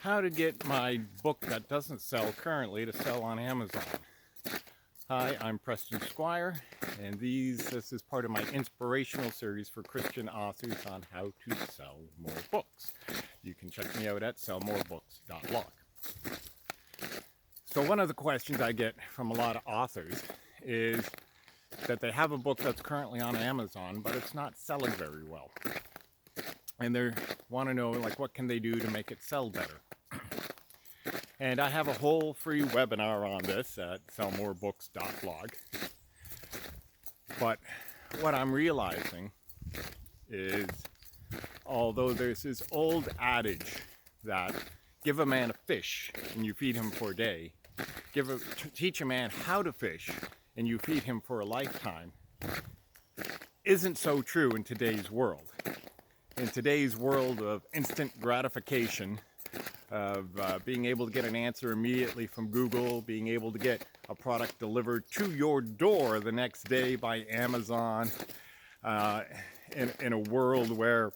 how to get my book that doesn't sell currently to sell on Amazon. Hi, I'm Preston Squire, and this is part of my inspirational series for Christian authors on how to sell more books. You can check me out at sellmorebooks.blog. So one of the questions I get from a lot of authors is that they have a book that's currently on Amazon, but it's not selling very well. And they want to know, like, what can they do to make it sell better? And I have a whole free webinar on this at sellmorebooks.blog. But what I'm realizing is, although there's this old adage that give a man a fish and you feed him for a day, teach a man how to fish and you feed him for a lifetime, isn't so true in today's world. In today's world of instant gratification, of being able to get an answer immediately from Google, being able to get a product delivered to your door the next day by Amazon, in a world where,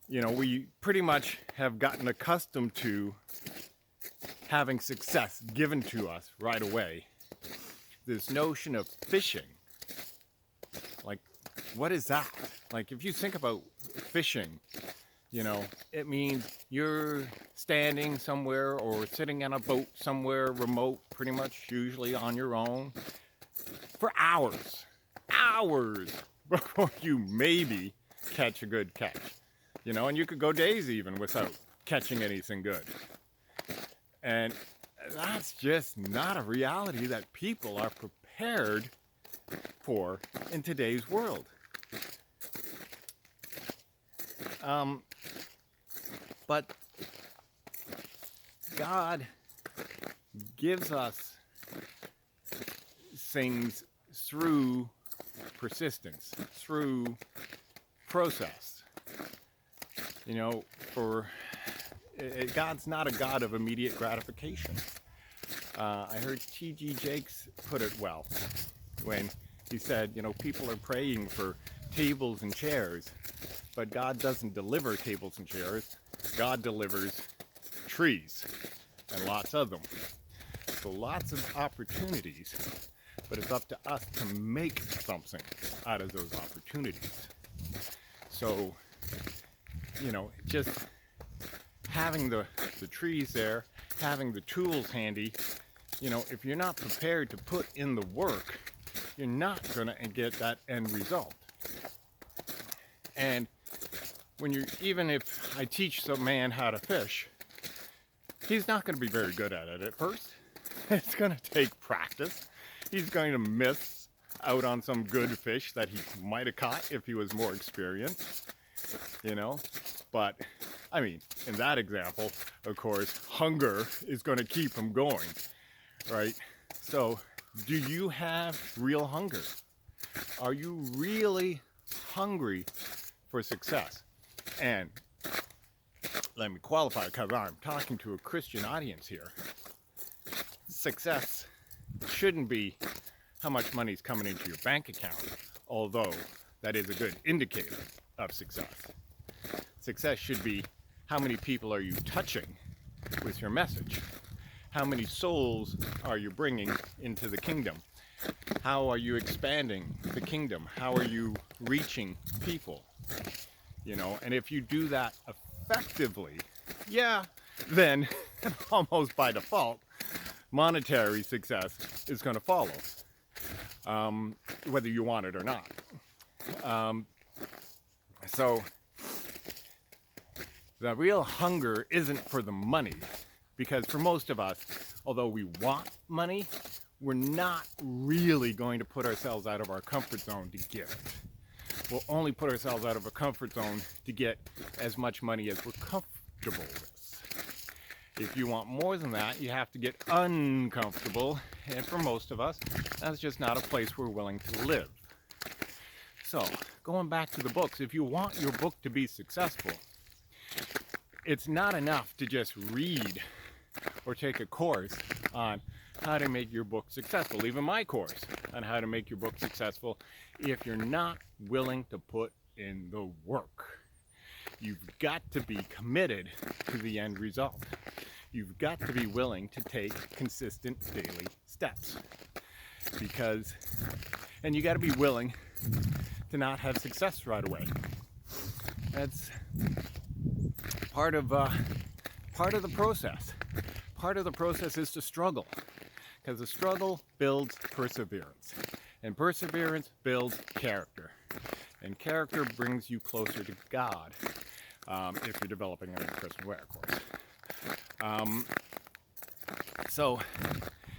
we pretty much have gotten accustomed to having success given to us right away. This notion of fishing, like, what is that? Like, if you think about fishing, it means you're standing somewhere or sitting on a boat somewhere remote, pretty much usually on your own, for hours before you maybe catch a good catch. And you could go days even without catching anything good. And that's just not a reality that people are prepared for in today's world. But God gives us things through persistence, through process. God's not a God of immediate gratification. I heard T.D. Jakes put it well when he said, people are praying for tables and chairs, but God doesn't deliver tables and chairs. God delivers trees, and lots of them. So lots of opportunities, but it's up to us to make something out of those opportunities. So, just having the trees there, having the tools handy, if you're not prepared to put in the work, you're not going to get that end result. And even if I teach some man how to fish, he's not going to be very good at it at first. It's going to take practice. He's going to miss out on some good fish that he might have caught if he was more experienced, But, in that example, of course, hunger is going to keep him going, right? So, do you have real hunger? Are you really hungry for success? And let me qualify, because I'm talking to a Christian audience here. Success shouldn't be how much money is coming into your bank account, although that is a good indicator of success. Success should be how many people are you touching with your message? How many souls are you bringing into the kingdom? How are you expanding the kingdom? How are you reaching people? And if you do that effectively, then almost by default, monetary success is going to follow, whether you want it or not. So the real hunger isn't for the money, because for most of us, although we want money, we're not really going to put ourselves out of our comfort zone to get it. We'll only put ourselves out of a comfort zone to get as much money as we're comfortable with. If you want more than that, you have to get uncomfortable, and for most of us, that's just not a place we're willing to live. So, going back to the books, if you want your book to be successful, it's not enough to just read or take a course on how to make your book successful, even my course on how to make your book successful, if you're not willing to put in the work. You've got to be committed to the end result. You've got to be willing to take consistent daily steps. And you got to be willing to not have success right away. That's part of the process. Part of the process is to struggle, because the struggle builds perseverance, and perseverance builds character, and character brings you closer to God, if you're developing it in a Christian way, of course. So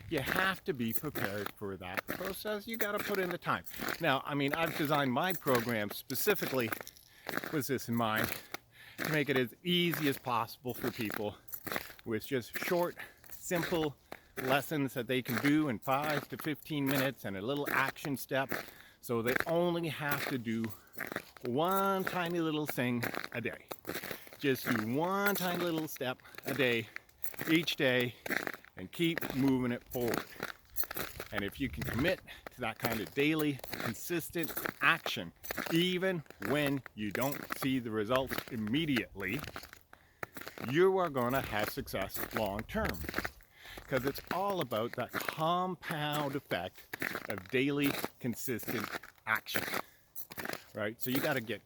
you have to be prepared for that process. You got to put in the time. Now, I mean, I've designed my program specifically with this in mind, to make it as easy as possible for people, with just short, simple lessons that they can do in 5 to 15 minutes and a little action step. So they only have to do one tiny little thing a day. Just do one tiny little step a day, each day, and keep moving it forward. And if you can commit to that kind of daily, consistent action, even when you don't see the results immediately, you are going to have success long term. Because it's all about that compound effect of daily, consistent action. Right? So you got to get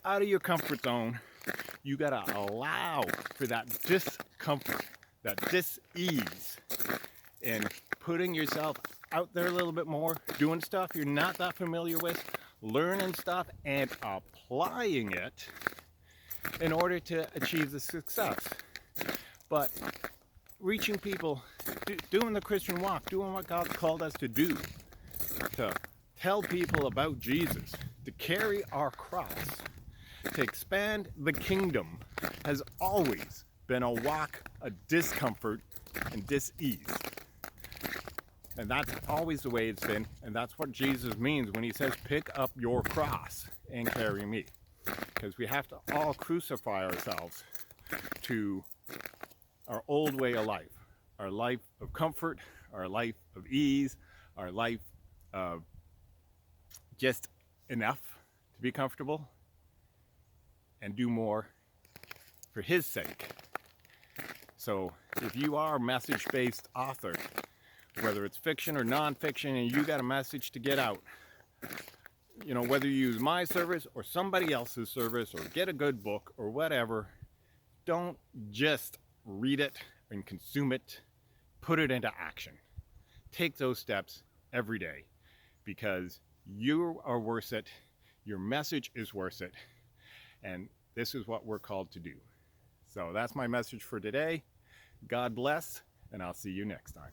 out of your comfort zone. You got to allow for that discomfort, that dis-ease, and putting yourself out there a little bit more, doing stuff you're not that familiar with, learning stuff and applying it in order to achieve the success. But reaching people, doing the Christian walk, doing what God's called us to do, to tell people about Jesus, to carry our cross, to expand the kingdom, has always been a walk of discomfort and dis-ease. And that's always the way it's been, and that's what Jesus means when he says, pick up your cross and carry me. Because we have to all crucify ourselves to our old way of life, our life of comfort, our life of ease, our life of just enough to be comfortable, and do more for his sake. So if you are a message-based author, whether it's fiction or nonfiction, and you got a message to get out, you know, whether you use my service or somebody else's service, or get a good book or whatever, don't just read it and consume it. Put it into action. Take those steps every day, because you are worth it. Your message is worth it. And this is what we're called to do. So that's my message for today. God bless, and I'll see you next time.